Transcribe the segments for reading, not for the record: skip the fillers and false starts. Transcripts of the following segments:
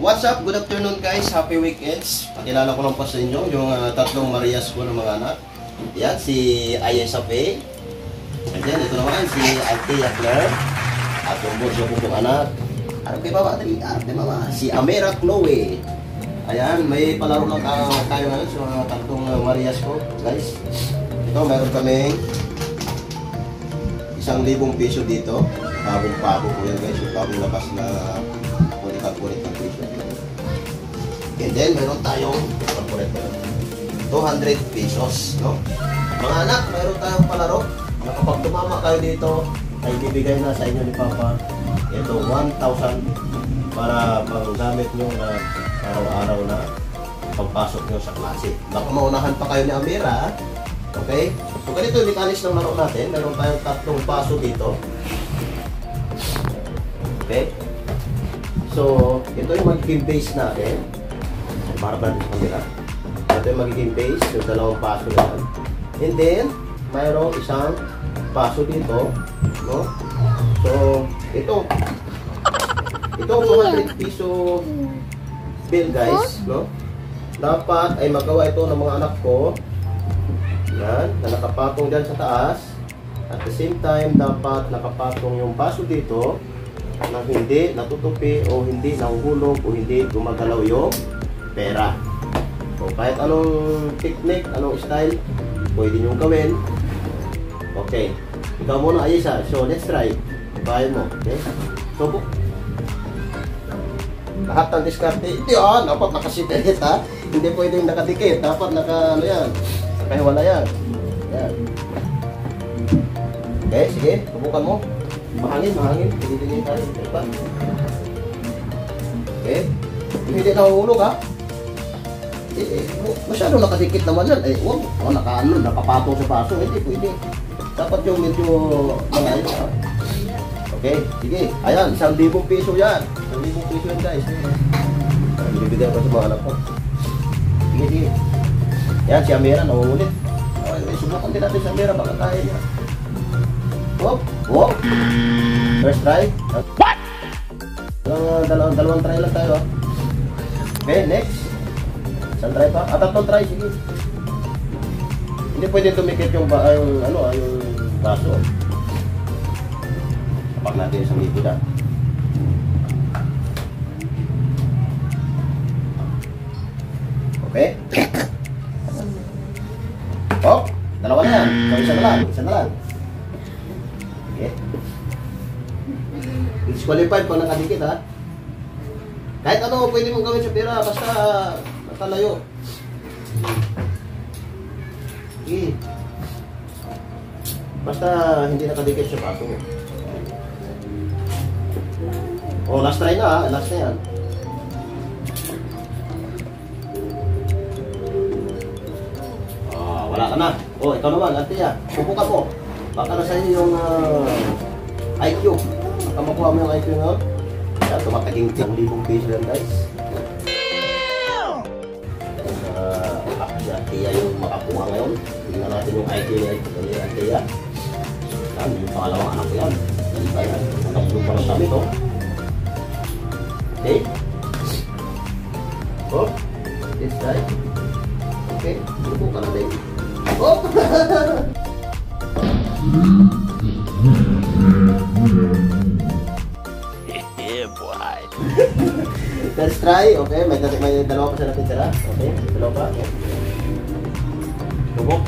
What's up? Good afternoon guys. Happy weekends. Pakilala ko lang po sa inyo yung tatlong Marias ko ng mga anak. Yan, si Ayesa Faye. And then, ito naman si Althea Claire. At yung bunso ko pong anak. Arap kay Mama, arap kay Mama. Si Amira Chloe. Ayan, may palaro lang tayo ngayon sa mga tatlong Marias ko. Guys, ito meron kaming 1,000 piso dito. Bagong pago po yan guys. Yung bagong labas na kulit ng piso. And then, meron tayong 200 pesos, no? Mga anak, meron tayong palaro. Kapag tumama kayo dito, ay bibigay na sa inyo ni Papa ito 1,000 para panggamit nyo na araw-araw na pagpasok nyo sa klase. Baka maunahan pa kayo ni Amira, okay? So, ganito yung mechanics ng laro natin. Meron tayong tatlong paso dito. Okay? So, ito yung magiging base natin. Para ba dito Amira? Ito yung magiging base, yung dalawang paso na yan. And then, mayroong isang paso dito, no? So, ito 200 piso bill guys, no? Dapat ay magawa ito ng mga anak ko. Yan, na nakapatong dyan sa taas. At the same time, dapat nakapatong yung paso dito na hindi natutupi o hindi nahuhulog o hindi gumagalaw yung pera. So, kahit anong technique, anong style, pwede nyo gawin. Okay. Ikaw muna, Ayesa. So, let's try. Kaya mo. Okay? So, lahat ng diskarte. Hindi dapat nakasitit ha. Hindi pwedeng nakadikit. Dapat ano yan. Nakahiwala yan. Yan. Okay, sige. Subukan mo. Mahangin. Hindi tayo. Okay. Hindi nahuhulog ha. Masyado nakadikit naman yan. Nakapato sa paso. Hindi pwede. Dapat yung medyo malayo ha. Okay, sige. Ayan, 1,000 piso yan. 1,000 piso yan guys. Bibigyan ko sa mga anak ko. Sige. Yan, si Amira nangungulit. Okay, subukan din natin si Amira. Baka kaya niya. Whoop. First try. What? Dalawang try lang tayo ha. Okay, next. Isang try pa? Tatlong try, sige. Hindi pwede tumikit yung baso. Kapag natin sa likod ha. Okay? Oh, dalawa na yan. So, isa na lang. Okay. Disqualified pag nakadikit ha. Kahit ano pwede mong gawin sa pera, basta nakalayo. Okay. Basta hindi nakadikit sa pato. Oh, last try na ha. Last na yan. Wala ka na. Oh, ikaw naman, Althea. Subukan mo. Baka na sa inyo yung IQ. Baka makuha mo yung IQ na. Kaya tumataging 1,000 piso yan guys. Si Althea yung makakuha ngayon. Tingnan natin yung IQ ni Althea. Yan, yung pangalawang anak ko yan. Yan, nakapulong pa lang kami to. Okay. Oh, this side. Okay, subukan natin. Oh! Yeah, boy. Let's try. Okay, may dalawa pa siya na pizza. Okay, dalawa pa. Okay. Subok.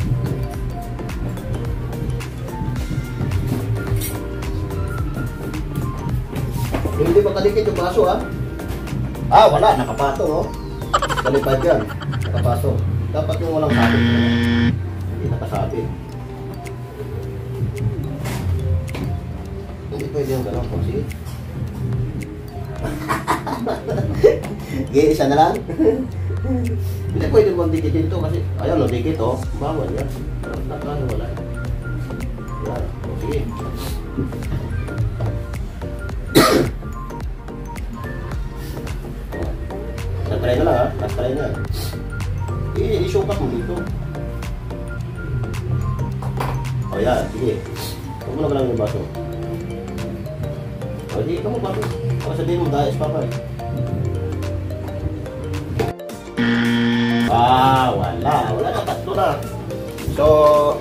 Hindi ba kadikit yung baso ha? Wala. Nakapato no? Kalipad yan. Nakapato. Dapat yung walang sabit. Hindi nakasabit. Hindi pwede yung gano'n po. Sige. Isa na lang. Hindi pwede mong dikitin ito kasi ayaw no, dikit o. Bawal yan. Wala. Yan. Sige. Try na lang ha. Last try na. Isukat mo dito. O yan. Sige. Huwag mo na lang yung baso. O sige, ikaw mo baso. O sabihin mo, dahil Papa eh. So,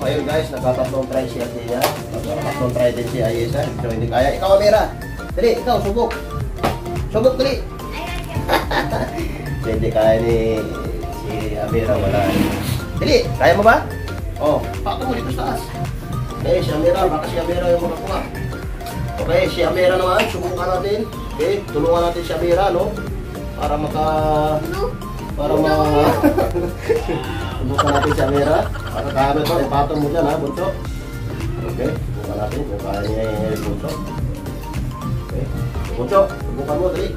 ayun guys, nagkatatlong try si Ate niya. Nagkatatlong try din si Ayesa. So, hindi kaya. Ikaw, Amira. Dali, ikaw, subok. Subok, dali. So, hindi kaya ni si Amira. Wala. Dali, kaya mo ba? Oh, pato mo dito sa taas. Okay, si Amira. Baka si Amira yung makakuha. Okay, si Amira naman. Subukan natin. Okay, tulungan natin si Amira, no? Para subukan natin si Amira. Para kaya ito, ipatong mo dyan ha, bunso. Okay, subukan natin kung kaya niya yung bunso. Okay, bunso, subukan mo, dali.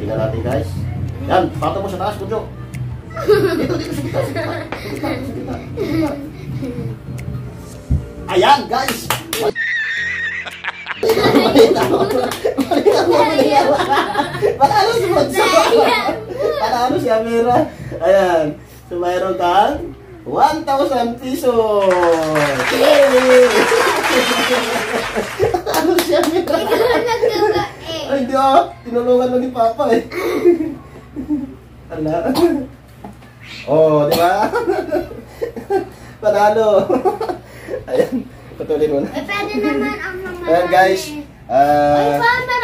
Tingnan natin guys. Yan, patong mo sa taas, bunso. Dito, sa gitna, sa gitna. Ayan guys! Panalo si Bunso. Panalo si Amira. Ayan. So mayroon kang 1,000 pesos. Yay! Panalo si Amira. Ay, hindi ah. Tinulungan na ni Papa eh. Ala. Oh, di ba? Panalo. Ayan. Patuloy mo na. Pwede naman ang mga ayan guys.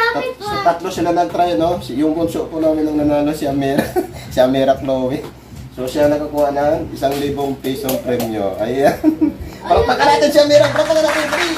marami pa. Tatlo sila nag-try, no? Yung bunso po namin ang nanalo si Amira. Si Amira Chloe. So siya nakakuha ng 1,000 pisong premyo. Ayan. Palakpakan natin si Amira. Palakpakan natin.